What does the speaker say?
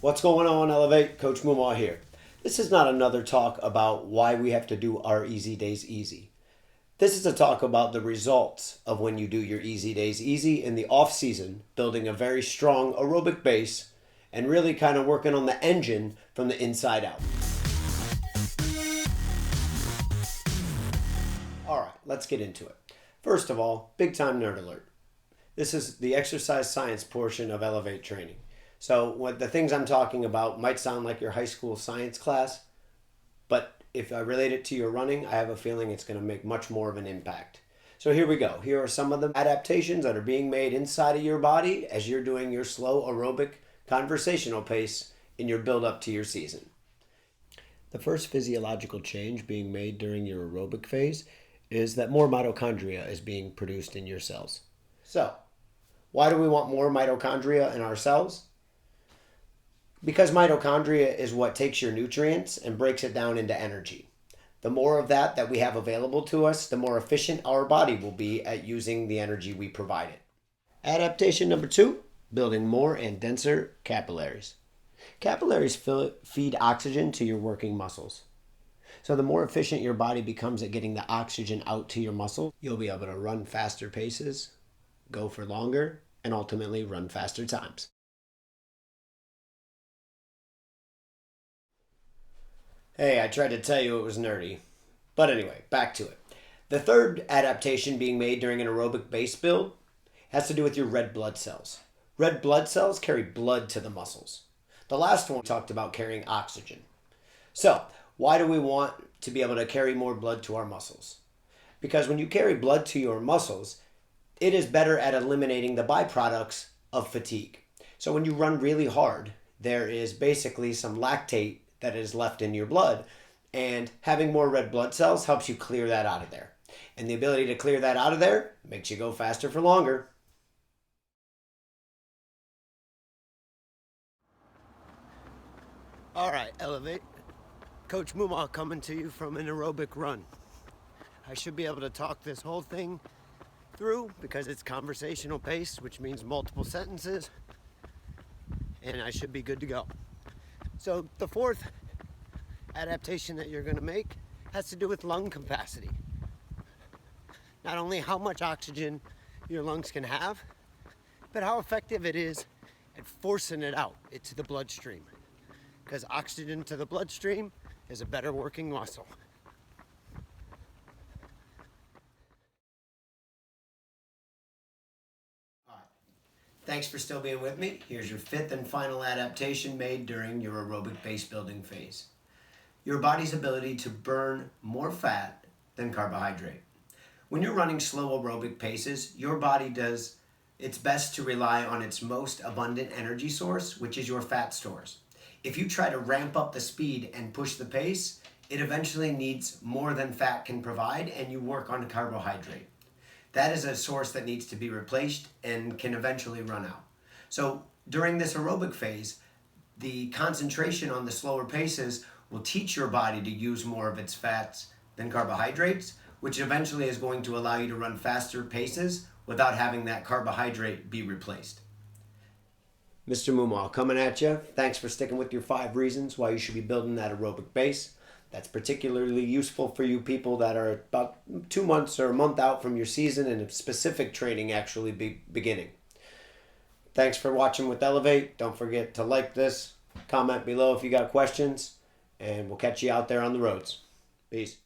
What's going on, Elevate? Coach Mumaw here. This is not another talk about why we have to do our easy days easy. This is a talk about the results of when you do your easy days easy in the off season, building a very strong aerobic base and really kind of working on the engine from the inside out. All right, let's get into it. First of all, big time nerd alert. This is the exercise science portion of Elevate training. So what the things I'm talking about might sound like your high school science class, but if I relate it to your running, I have a feeling it's going to make much more of an impact. So here we go. Here are some of the adaptations that are being made inside of your body as you're doing your slow aerobic conversational pace in your build up to your season. The first physiological change being made during your aerobic phase is that more mitochondria is being produced in your cells. So, why do we want more mitochondria in our cells? Because mitochondria is what takes your nutrients and breaks it down into energy. The more of that we have available to us, the more efficient our body will be at using the energy we provide it. Adaptation number 2, building more and denser capillaries. Capillaries feed oxygen to your working muscles. So the more efficient your body becomes at getting the oxygen out to your muscle, you'll be able to run faster paces, go for longer, and ultimately run faster times. Hey, I tried to tell you it was nerdy. But anyway, back to it. The third adaptation being made during an aerobic base build has to do with your red blood cells. Red blood cells carry blood to the muscles. The last one talked about carrying oxygen. So, why do we want to be able to carry more blood to our muscles? Because when you carry blood to your muscles, it is better at eliminating the byproducts of fatigue. So when you run really hard, there is basically some lactate that is left in your blood, and having more red blood cells helps you clear that out of there. And the ability to clear that out of there makes you go faster for longer. All right, Elevate. Coach Mumaw coming to you from an aerobic run. I should be able to talk this whole thing through because it's conversational pace, which means multiple sentences, and I should be good to go. So the fourth adaptation that you're going to make has to do with lung capacity. Not only how much oxygen your lungs can have, but how effective it is at forcing it out into the bloodstream. Because oxygen to the bloodstream is a better working muscle. All right. Thanks for still being with me. Here's your fifth and final adaptation made during your aerobic base building phase. Your body's ability to burn more fat than carbohydrate. When you're running slow aerobic paces, your body does its best to rely on its most abundant energy source, which is your fat stores. If you try to ramp up the speed and push the pace, it eventually needs more than fat can provide, and you work on carbohydrate. That is a source that needs to be replaced and can eventually run out. So during this aerobic phase, the concentration on the slower paces will teach your body to use more of its fats than carbohydrates, which eventually is going to allow you to run faster paces without having that carbohydrate be replaced. Mr. Mumaw coming at you. Thanks for sticking with your 5 reasons why you should be building that aerobic base. That's particularly useful for you people that are about 2 months or a month out from your season and specific training actually beginning. Thanks for watching with Elevate. Don't forget to like this, comment below if you got questions, and we'll catch you out there on the roads. Peace.